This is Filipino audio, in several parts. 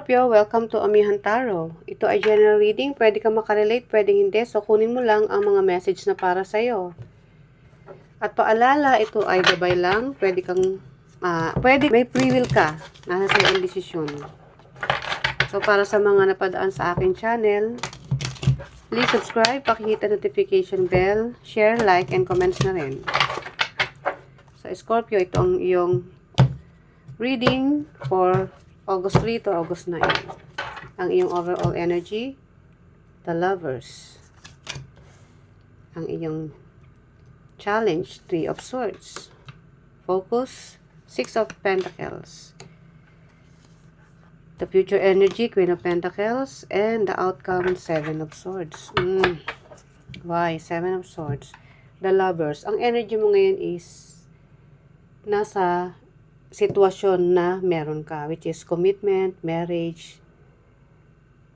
Scorpio, welcome to Amihan Tarot. Ito ay general reading. Pwede ka makarelate, pwede hindi. So, kunin mo lang ang mga message na para sa'yo. At paalala, ito ay gabay lang. Pwede kang, may free will ka. Nasa sa'yo ang desisyon. So, para sa mga napadaan sa aking channel, please subscribe, pakihit ang notification bell, share, like, and comments na rin. So, Scorpio, ito ang iyong reading for August 3 to August 9. Ang iyong overall energy, the Lovers. Ang iyong challenge, 3 of Swords. Focus, 6 of Pentacles. The future energy, Queen of Pentacles. And the outcome, 7 of Swords. Why? 7 of Swords. The Lovers. Ang energy mo ngayon is nasa sitwasyon na meron ka, which is commitment, marriage,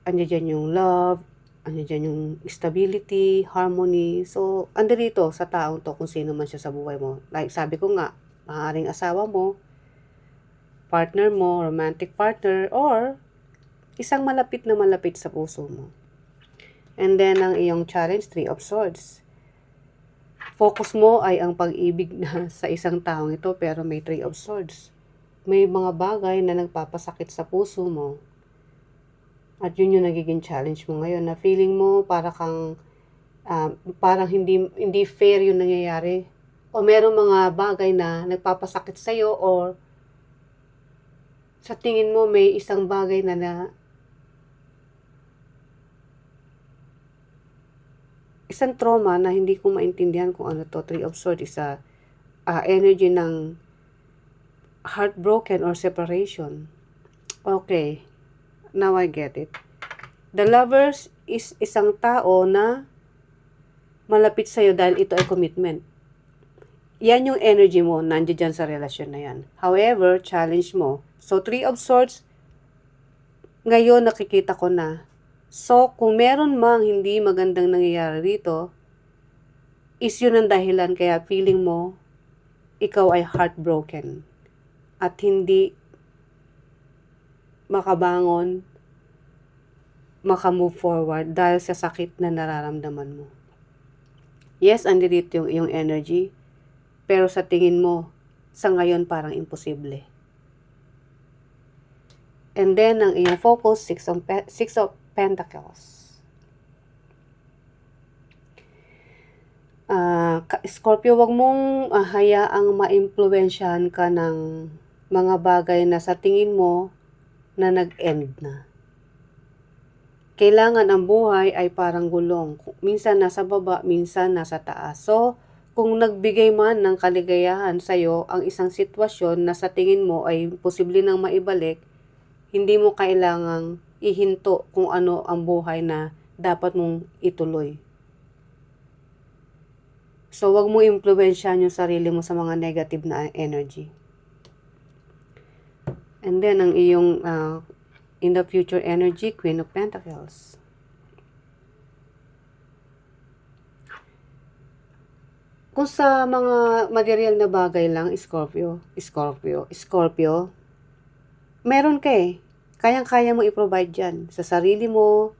andyan dyan yung love, andyan dyan yung stability, harmony. So, andyan dito sa taong to kung sino man siya sa buhay mo. Like sabi ko nga, maaaring asawa mo, partner mo, romantic partner, or isang malapit na malapit sa puso mo. And then, ang iyong challenge, 3 of Swords. Focus mo ay ang pag-ibig na sa isang taong ito, pero may 3 of Swords. May mga bagay na nagpapasakit sa puso mo. At yun yung nagiging challenge mo ngayon, na feeling mo parang hindi fair yung nangyayari. O merong mga bagay na nagpapasakit sa'yo, or sa tingin mo may isang bagay na isang trauma na hindi ko maintindihan kung ano to. 3 of Swords is energy ng heartbroken or separation. Okay. Now I get it. The Lovers is isang tao na malapit sa'yo dahil ito ay commitment. Yan yung energy mo, nandiyan dyan sa relasyon na yan. However, challenge mo. So, 3 of Swords, ngayon nakikita ko na. So, kung meron mang hindi magandang nangyayari rito, is yun ang dahilan kaya feeling mo, ikaw ay heartbroken. At hindi makabangon, makamove forward dahil sa sakit na nararamdaman mo. Yes, andito yung iyong energy, pero sa tingin mo, sa ngayon parang imposible. And then, ang iyong focus, 6 of Pentacles. Scorpio, wag mong hayaang maimpluwensyahan ka ng mga bagay na sa tingin mo na nag-end na. Kailangan ang buhay ay parang gulong. Minsan nasa baba, minsan nasa taas. So, kung nagbigay man ng kaligayahan sa'yo ang isang sitwasyon na sa tingin mo ay posible nang maibalik, hindi mo kailangang ihinto kung ano ang buhay na dapat mong ituloy. So, wag mo impluwensyahan yung sarili mo sa mga negative na energy. And then, ang iyong in the future energy, Queen of Pentacles. Kung sa mga material na bagay lang, Scorpio, meron ka eh. Kayang-kaya mo i-provide dyan sa sarili mo.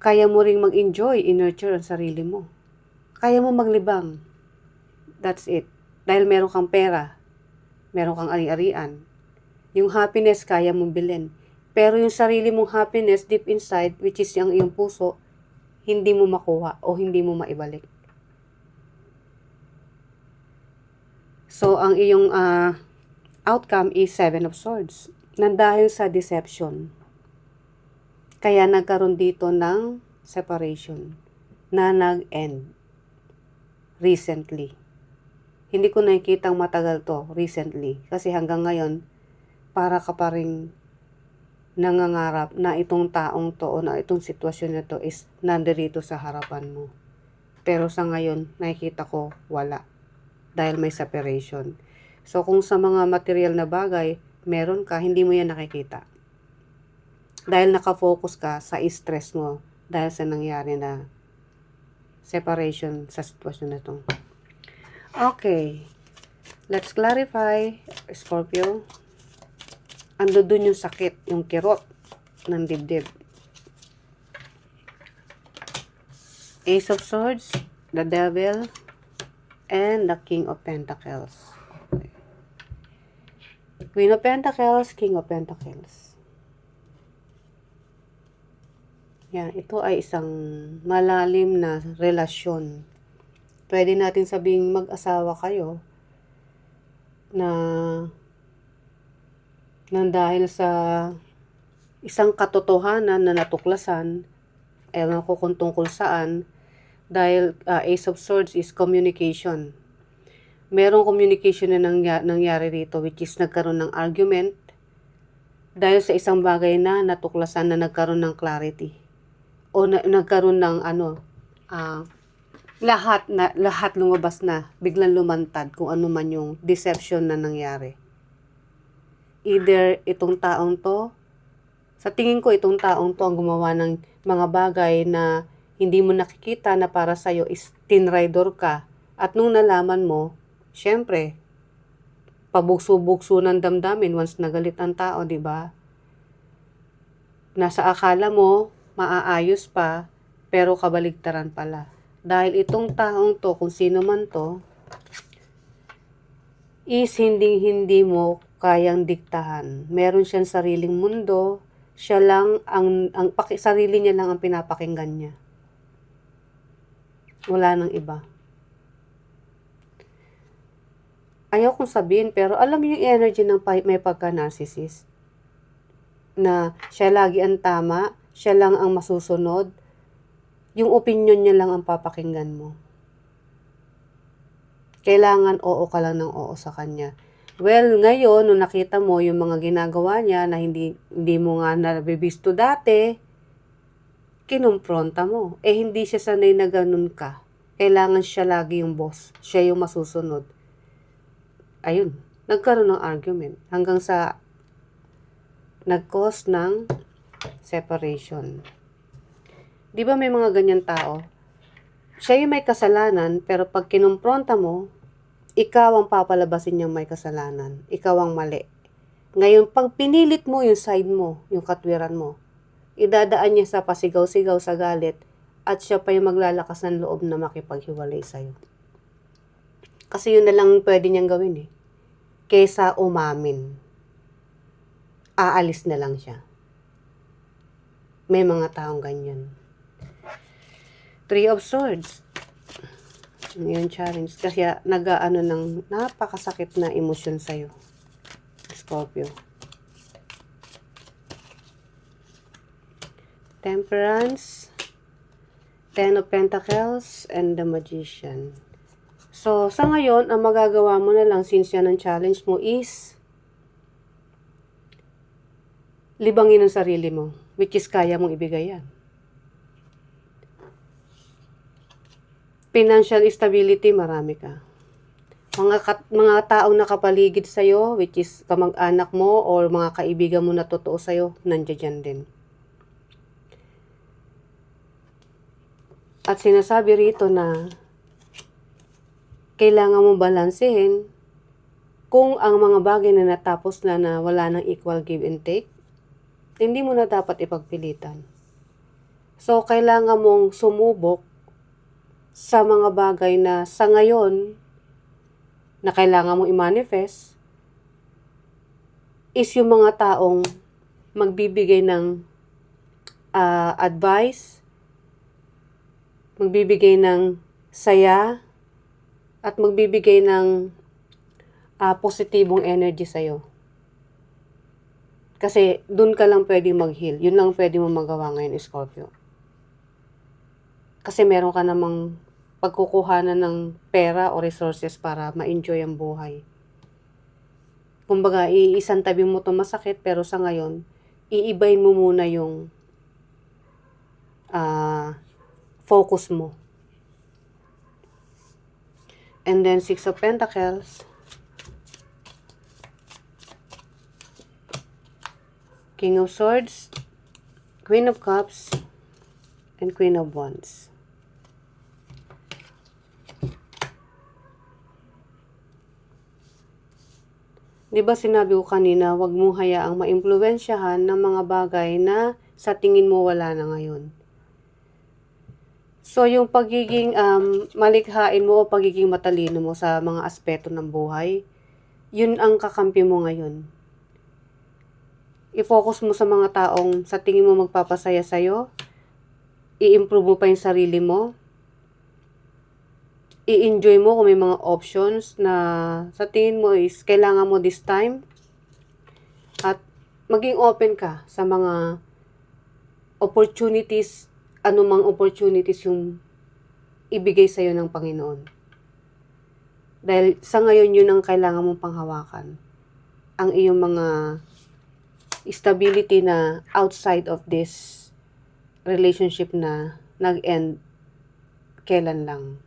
Kaya mo ring mag-enjoy, i-nurture ang sarili mo. Kaya mo maglibang. That's it. Dahil meron kang pera, meron kang ari-arian. Yung happiness, kaya mong bilhin. Pero yung sarili mong happiness deep inside, which is yung iyong puso, hindi mo makuha o hindi mo maibalik. So, ang iyong outcome is 7 of Swords. Nandahil sa deception. Kaya nagkaroon dito ng separation na nag-end recently. Hindi ko nakikitang matagal to recently. Kasi hanggang ngayon, para ka pa rin nangangarap na itong taong to o na itong sitwasyon na to is nandirito sa harapan mo. Pero sa ngayon, nakikita ko wala. Dahil may separation. So, kung sa mga material na bagay, meron ka, hindi mo yan nakikita. Dahil nakafocus ka sa stress mo dahil sa nangyari na separation sa sitwasyon na to. Okay. Let's clarify, Scorpio. Ando dun yung sakit, yung kirot ng dibdib. Ace of Swords, the Devil, and the King of Pentacles. Okay. Queen of Pentacles, King of Pentacles. Yan, ito ay isang malalim na relasyon. Pwede natin sabing mag-asawa kayo na nang dahil sa isang katotohanan na natuklasan, ewan ko kung tungkol saan, dahil Ace of Swords is communication. Merong communication na nangyari dito, which is nagkaroon ng argument dahil sa isang bagay na natuklasan na nagkaroon ng clarity. O nagkaroon ng lahat lumabas na, biglang lumantad kung ano man yung deception na nangyari. Either itong taong to, sa tingin ko itong taong to ang gumawa ng mga bagay na hindi mo nakikita na para sa'yo is tinraidor ka. At nung nalaman mo, syempre, pabugso-bugso ng damdamin once nagalit ang tao, di ba? Nasa akala mo, maaayos pa, pero kabaligtaran pala. Dahil itong taong to, kung sino man to, is hindi mo kayang diktahan. Meron siyang sariling mundo, siya lang, sarili niya lang ang pinapakinggan niya. Wala nang iba. Ayaw kong sabihin, pero alam mo yung energy ng may pagka-narcissist? Na siya lagi ang tama, siya lang ang masusunod, yung opinion niya lang ang papakinggan mo. Kailangan oo ka lang ng oo sa kanya. Well, ngayon, nung nakita mo yung mga ginagawa niya na hindi mo nga nabibisto dati, kinumpronta mo. Hindi siya sanay na ganun ka. Kailangan siya lagi yung boss. Siya yung masusunod. Ayun, nagkaroon ng argument. Hanggang sa nag-cause ng separation. Di ba may mga ganyan tao? Siya yung may kasalanan, pero pag kinumpronta mo, ikaw ang papalabasin niyang may kasalanan. Ikaw ang mali. Ngayon, pag pinilit mo yung side mo, yung katwiran mo, idadaan niya sa pasigaw-sigaw sa galit at siya pa yung maglalakas ng loob na makipaghiwalay sa'yo. Kasi yun na lang pwede niyang gawin kaysa umamin. Aalis na lang siya. May mga taong ganyan. Three of Swords. Yung challenge. Kasi nag-aano ng napakasakit na emosyon sa'yo. Scorpio. Temperance, Ten of Pentacles, and the Magician. So, sa ngayon, ang magagawa mo na lang since yan ang challenge mo is libangin ang sarili mo, which is kaya mong ibigay yan. Financial stability, marami ka. Mga taong nakapaligid sa'yo, which is kamag-anak mo or mga kaibigan mo na totoo sa'yo, nandiyan din. At sinasabi rito na kailangan mo balansehin kung ang mga bagay na natapos na wala ng equal give and take, hindi mo na dapat ipagpilitan. So, kailangan mong sumubok sa mga bagay na sa ngayon na kailangan mong i-manifest is yung mga taong magbibigay ng advice, magbibigay ng saya, at magbibigay ng positibong energy sa'yo. Kasi dun ka lang pwede mag-heal. Yun lang pwede mo magawa ngayon, Scorpio. Kasi meron ka namang pagkukuhanan ng pera o resources para ma-enjoy ang buhay. Kumbaga, iisang tabi mo to masakit, pero sa ngayon, iibay mo muna yung focus mo. And then, Six of Pentacles, King of Swords, Queen of Cups, and Queen of Wands. Di ba sinabi ko kanina, wag mo hayaang maimpluwensyahan ng mga bagay na sa tingin mo wala na ngayon. So, yung pagiging malikhain mo o pagiging matalino mo sa mga aspeto ng buhay, yun ang kakampi mo ngayon. I-focus mo sa mga taong sa tingin mo magpapasaya sa'yo, i-improve mo pa yung sarili mo, i-enjoy mo kung may mga options na sa tingin mo is kailangan mo this time, at maging open ka sa mga opportunities, anumang opportunities yung ibigay sa'yo ng Panginoon. Dahil sa ngayon yun ang kailangan mong panghawakan. Ang iyong mga stability na outside of this relationship na nag-end kailan lang.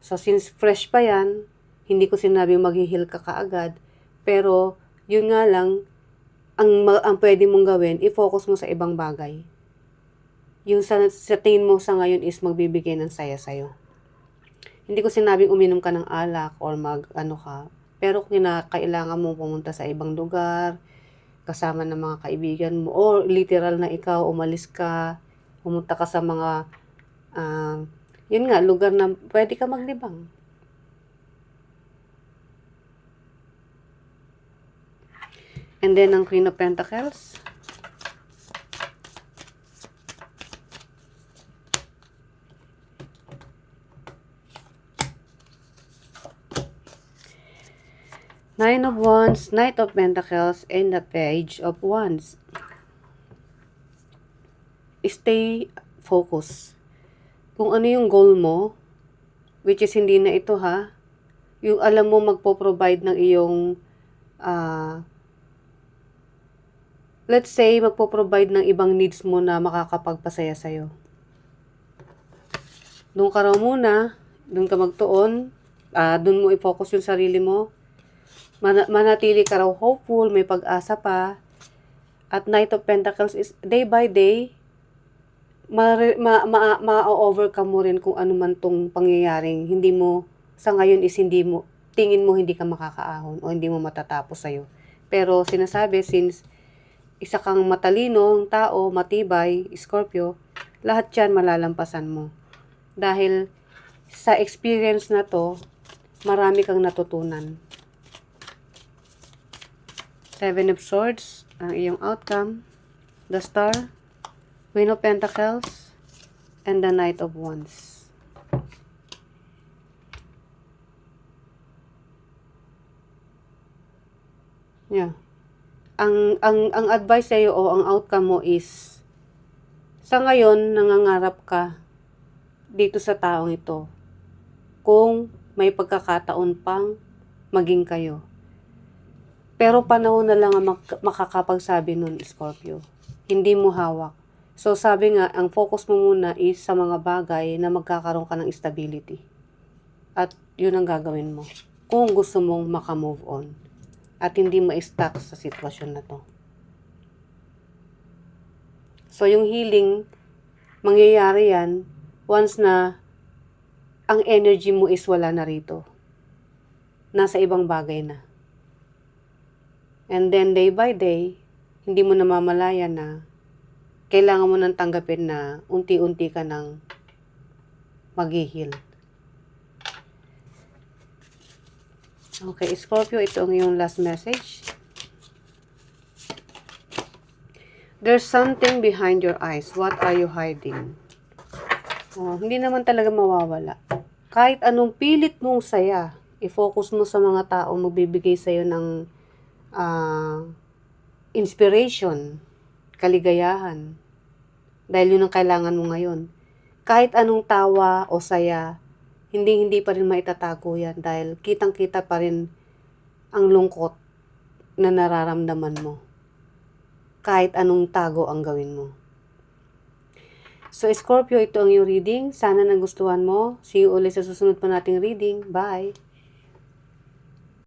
So since fresh pa yan, hindi ko sinabing mag-heal ka kaagad, pero yun nga lang, ang pwede mong gawin, i-focus mo sa ibang bagay. Yung sa tingin mo sa ngayon is magbibigay ng saya sa'yo. Hindi ko sinabing uminom ka ng alak or pero kailangan mo pumunta sa ibang lugar, kasama ng mga kaibigan mo, or literal na ikaw, umalis ka, pumunta ka sa mga, yun nga, lugar na pwede ka maglibang. And then, ang Queen of Pentacles. Nine of Wands, Knight of Pentacles, and the Page of Wands. Stay focused. Kung ano yung goal mo, which is hindi na ito yung alam mo magpo-provide ng iyong, let's say, magpo-provide ng ibang needs mo na makakapagpasaya sa'yo. Doon ka raw muna, doon ka magtuon, doon mo i-focus yung sarili mo, manatili ka raw hopeful, may pag-asa pa. At Knight of Pentacles is day by day, ma-overcome mo rin kung ano man tong pangyayaring hindi mo, sa ngayon is tingin mo hindi ka makakaahon o hindi mo matatapos sa'yo. Pero sinasabi, since isa kang matalinong tao, matibay, Scorpio, lahat yan malalampasan mo. Dahil sa experience na to, marami kang natutunan. Seven of Swords, ang iyong outcome, the Star, Queen of Pentacles, and the Knight of Wands. Yeah. Ang advice sa'yo o ang outcome mo is, sa ngayon, nangangarap ka dito sa taong ito kung may pagkakataon pang maging kayo. Pero panahon na lang ang makakapagsabi nun, Scorpio. Hindi mo hawak. So sabi nga, ang focus mo muna is sa mga bagay na magkakaroon ka ng stability. At yun ang gagawin mo. Kung gusto mong makamove on. At hindi ma-stuck sa sitwasyon na to. So yung healing, mangyayari yan once na ang energy mo is wala na rito. Nasa ibang bagay na. And then day by day, hindi mo namamalaya na kailangan mo nang tanggapin na unti-unti ka nang mag-heal. Okay, Scorpio, ito ang iyong last message. There's something behind your eyes. What are you hiding? Hindi naman talaga mawawala. Kahit anong pilit mong saya, i-focus mo sa mga taong magbibigay sa'yo ng inspiration, kaligayahan. Dahil yun ang kailangan mo ngayon. Kahit anong tawa o saya, hindi pa rin maitatago yan dahil kitang-kita pa rin ang lungkot na nararamdaman mo. Kahit anong tago ang gawin mo. So, Scorpio, ito ang iyong reading. Sana nagustuhan mo. See you ulit sa susunod pa nating reading. Bye!